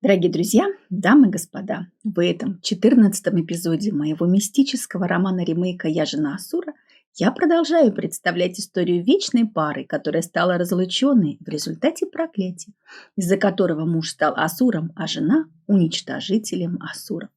Дорогие друзья, дамы и господа, в этом 14-м эпизоде моего мистического романа-ремейка «Я жена Асура» я продолжаю представлять историю вечной пары, которая стала разлученной в результате проклятия, из-за которого муж стал Асуром, а жена– уничтожителем Асуров.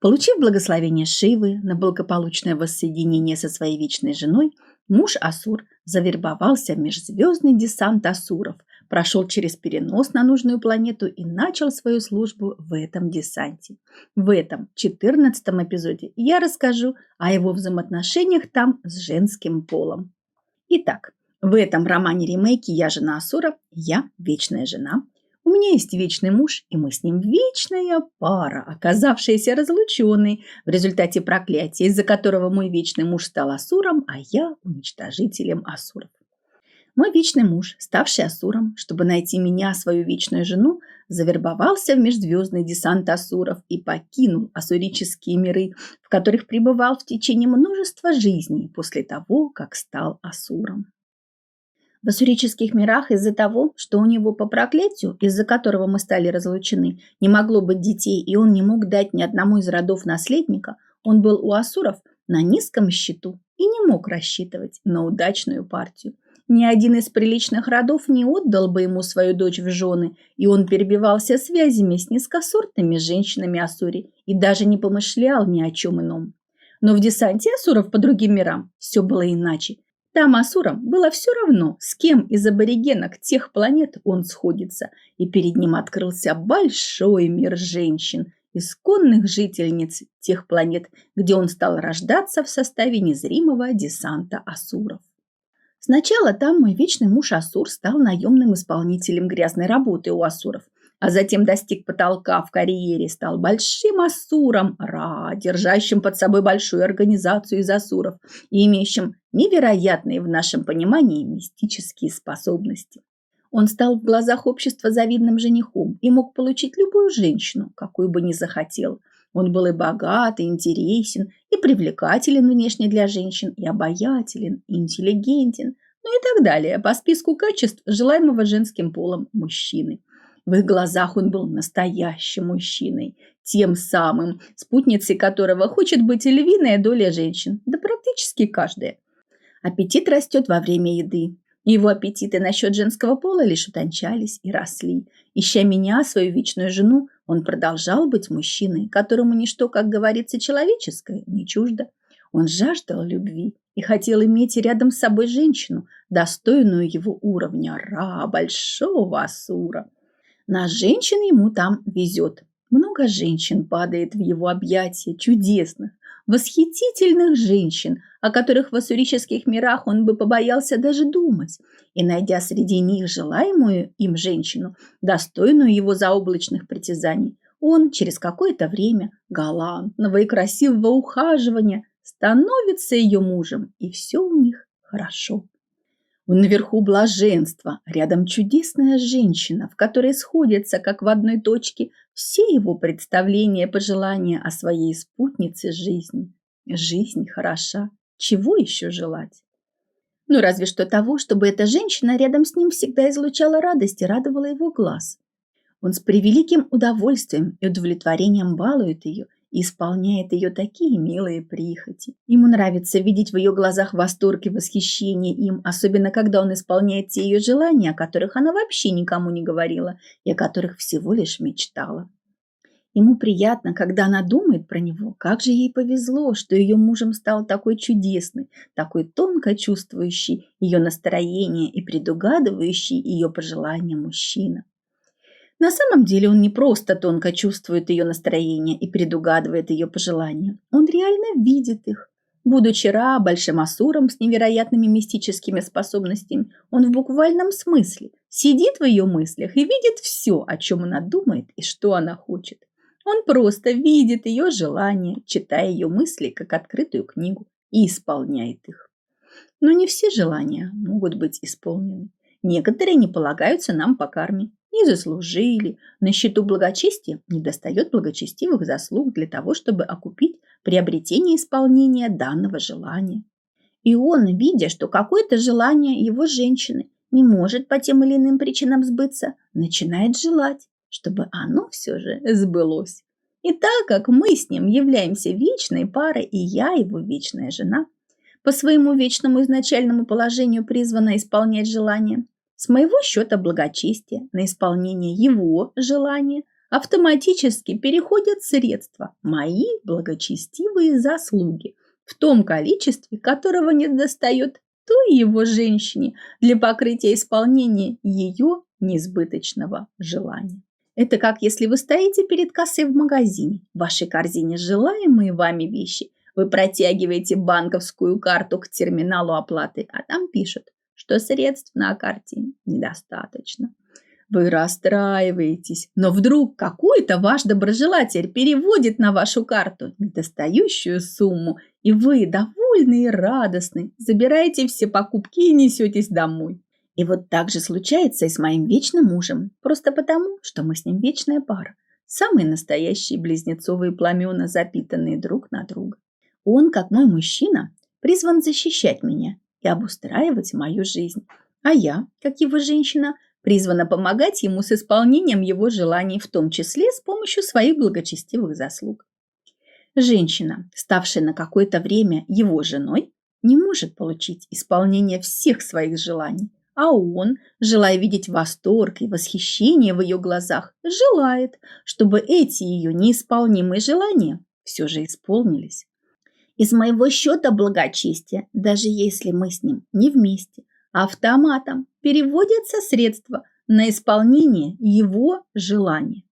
Получив благословение Шивы на благополучное воссоединение со своей вечной женой, муж Асур завербовался в межзвездный десант Асуров, прошел через перенос на нужную планету и начал свою службу в этом десанте. В этом 14-м эпизоде я расскажу о его взаимоотношениях там с женским полом. Итак, в этом романе-ремейке «Я жена Асура», я вечная жена. У меня есть вечный муж, и мы с ним вечная пара, оказавшаяся разлученной в результате проклятия, из-за которого мой вечный муж стал Асуром, а я уничтожителем Асуров. Мой вечный муж, ставший Асуром, чтобы найти меня, свою вечную жену, завербовался в межзвездный десант Асуров и покинул ассурические миры, в которых пребывал в течение множества жизней после того, как стал Асуром. В ассурических мирах из-за того, что у него по проклятию, из-за которого мы стали разлучены, не могло быть детей, и он не мог дать ни одному из родов наследника, он был у асуров на низком счету и не мог рассчитывать на удачную партию. Ни один из приличных родов не отдал бы ему свою дочь в жены, и он перебивался связями с низкосортными женщинами Ассури и даже не помышлял ни о чем ином. Но в десанте асуров по другим мирам все было иначе. Там асурам было все равно, с кем из аборигенок тех планет он сходится, и перед ним открылся большой мир женщин, исконных жительниц тех планет, где он стал рождаться в составе незримого десанта асуров. Сначала там мой вечный муж Асур стал наемным исполнителем грязной работы у асуров, а затем достиг потолка в карьере, стал большим асуром, держащим под собой большую организацию из асуров и имеющим невероятные в нашем понимании мистические способности. Он стал в глазах общества завидным женихом и мог получить любую женщину, какую бы ни захотел. Он был и богат, и интересен, и привлекателен внешне для женщин, и обаятелен, и интеллигентен, ну и так далее, по списку качеств желаемого женским полом мужчины. В их глазах он был настоящим мужчиной, тем самым, спутницей которого хочет быть и львиная доля женщин, да практически каждая. Аппетит растет во время еды. Его аппетиты насчет женского пола лишь утончались и росли. Ища меня, свою вечную жену, он продолжал быть мужчиной, которому ничто, как говорится, человеческое не чуждо. Он жаждал любви и хотел иметь рядом с собой женщину, достойную его уровня, большого асура. На женщин ему там везет. Много женщин падает в его объятия, чудесных, восхитительных женщин, о которых в ассурических мирах он бы побоялся даже думать. И, найдя среди них желаемую им женщину, достойную его заоблачных притязаний, он через какое-то время галантного и красивого ухаживания становится ее мужем, и все у них хорошо. Он наверху блаженства, рядом чудесная женщина, в которой сходятся, как в одной точке, все его представления и пожелания о своей спутнице жизни. Жизнь хороша, чего еще желать? Ну, разве что того, чтобы эта женщина рядом с ним всегда излучала радость и радовала его глаз. Он с превеликим удовольствием и удовлетворением балует ее и исполняет ее такие милые прихоти. Ему нравится видеть в ее глазах восторг и восхищение им, особенно когда он исполняет те ее желания, о которых она вообще никому не говорила и о которых всего лишь мечтала. Ему приятно, когда она думает про него, как же ей повезло, что ее мужем стал такой чудесный, такой тонко чувствующий ее настроение и предугадывающий ее пожелания мужчина. На самом деле он не просто тонко чувствует ее настроение и предугадывает ее пожелания. Он реально видит их. Будучи большим асуром с невероятными мистическими способностями, он в буквальном смысле сидит в ее мыслях и видит все, о чем она думает и что она хочет. Он просто видит ее желания, читая ее мысли как открытую книгу, и исполняет их. Но не все желания могут быть исполнены. Некоторые не полагаются нам по карме. Не заслужили. На счету благочестия недостает благочестивых заслуг для того, чтобы окупить приобретение исполнения данного желания. И он, видя, что какое-то желание его женщины не может по тем или иным причинам сбыться, начинает желать, чтобы оно все же сбылось. И так как мы с ним являемся вечной парой, и я его вечная жена, по своему вечному изначальному положению призвана исполнять желания, с моего счета благочестия на исполнение его желания автоматически переходят средства, мои благочестивые заслуги, в том количестве, которого недостает той его женщине для покрытия исполнения ее несбыточного желания. Это как если вы стоите перед кассой в магазине, в вашей корзине желаемые вами вещи, вы протягиваете банковскую карту к терминалу оплаты, а там пишут, что средств на карте недостаточно. Вы расстраиваетесь, но вдруг какой-то ваш доброжелатель переводит на вашу карту недостающую сумму, и вы, довольны и радостны, забираете все покупки и несетесь домой. И вот так же случается и с моим вечным мужем, просто потому, что мы с ним вечная пара, самые настоящие близнецовые пламена, запитанные друг на друга. Он, как мой мужчина, призван защищать меня и обустраивать мою жизнь, а я, как его женщина, призвана помогать ему с исполнением его желаний, в том числе с помощью своих благочестивых заслуг. Женщина, ставшая на какое-то время его женой, не может получить исполнение всех своих желаний, а он, желая видеть восторг и восхищение в ее глазах, желает, чтобы эти ее неисполнимые желания все же исполнились. Из моего счета благочестия, даже если мы с ним не вместе, автоматом переводятся средства на исполнение его желания.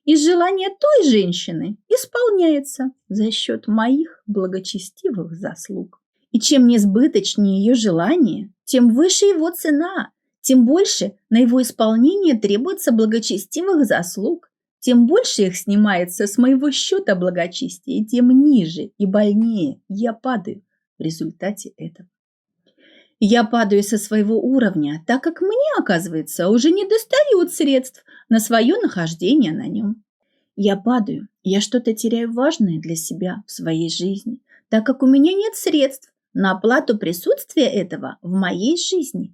И желание той женщины исполняется за счет моих благочестивых заслуг. И чем несбыточнее ее желание, тем выше его цена, тем больше на его исполнение требуется благочестивых заслуг, тем больше их снимается с моего счета благочестия, тем ниже и больнее я падаю в результате этого. Я падаю со своего уровня, так как мне, оказывается, уже не достает средств на свое нахождение на нем. Я падаю, я что-то теряю важное для себя в своей жизни, так как у меня нет средств на оплату присутствия этого в моей жизни.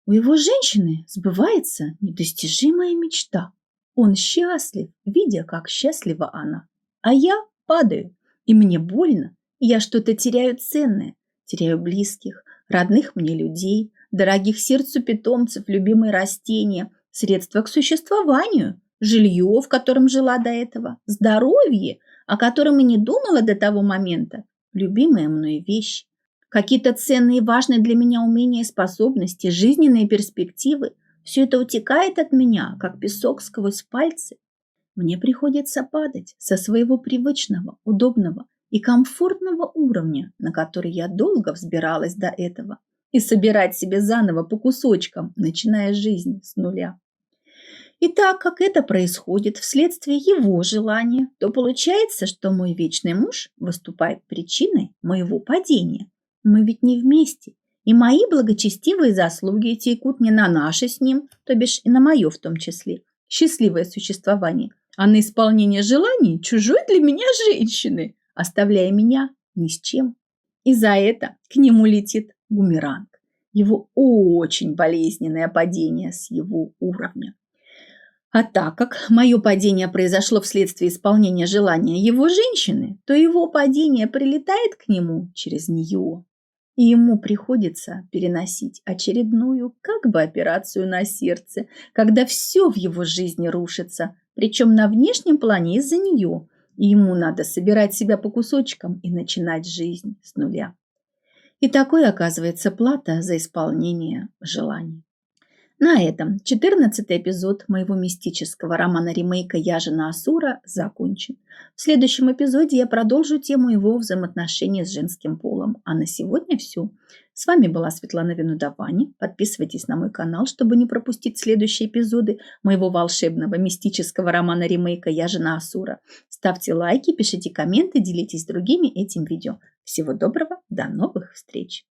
У его женщины сбывается недостижимая мечта. Он счастлив, видя, как счастлива она. А я падаю, и мне больно, я что-то теряю ценное, теряю близких, родных мне людей, дорогих сердцу питомцев, любимые растения, средства к существованию, жилье, в котором жила до этого, здоровье, о котором и не думала до того момента, любимые мной вещи, какие-то ценные и важные для меня умения и способности, жизненные перспективы. Все это утекает от меня, как песок сквозь пальцы. Мне приходится падать со своего привычного, удобного и комфортного уровня, на который я долго взбиралась до этого, и собирать себе заново по кусочкам, начиная жизнь с нуля. И так как это происходит вследствие его желания, то получается, что мой вечный муж выступает причиной моего падения. Мы ведь не вместе, и мои благочестивые заслуги текут не на наше с ним, то бишь и на мое в том числе, счастливое существование, а на исполнение желаний чужой для меня женщины, оставляя меня ни с чем. И за это к нему летит бумеранг, его очень болезненное падение с его уровня. А так как мое падение произошло вследствие исполнения желания его женщины, то его падение прилетает к нему через нее. И ему приходится переносить очередную как бы операцию на сердце, когда все в его жизни рушится, причем на внешнем плане из-за нее, и ему надо собирать себя по кусочкам и начинать жизнь с нуля. И такой оказывается плата за исполнение желаний. На этом 14-й эпизод моего мистического романа-ремейка «Я жена Асура» закончен. В следующем эпизоде я продолжу тему его взаимоотношений с женским полом. А на сегодня все. С вами была Светлана Винудавани. Подписывайтесь на мой канал, чтобы не пропустить следующие эпизоды моего волшебного мистического романа-ремейка «Я жена Асура». Ставьте лайки, пишите комменты, делитесь с другими этим видео. Всего доброго, до новых встреч!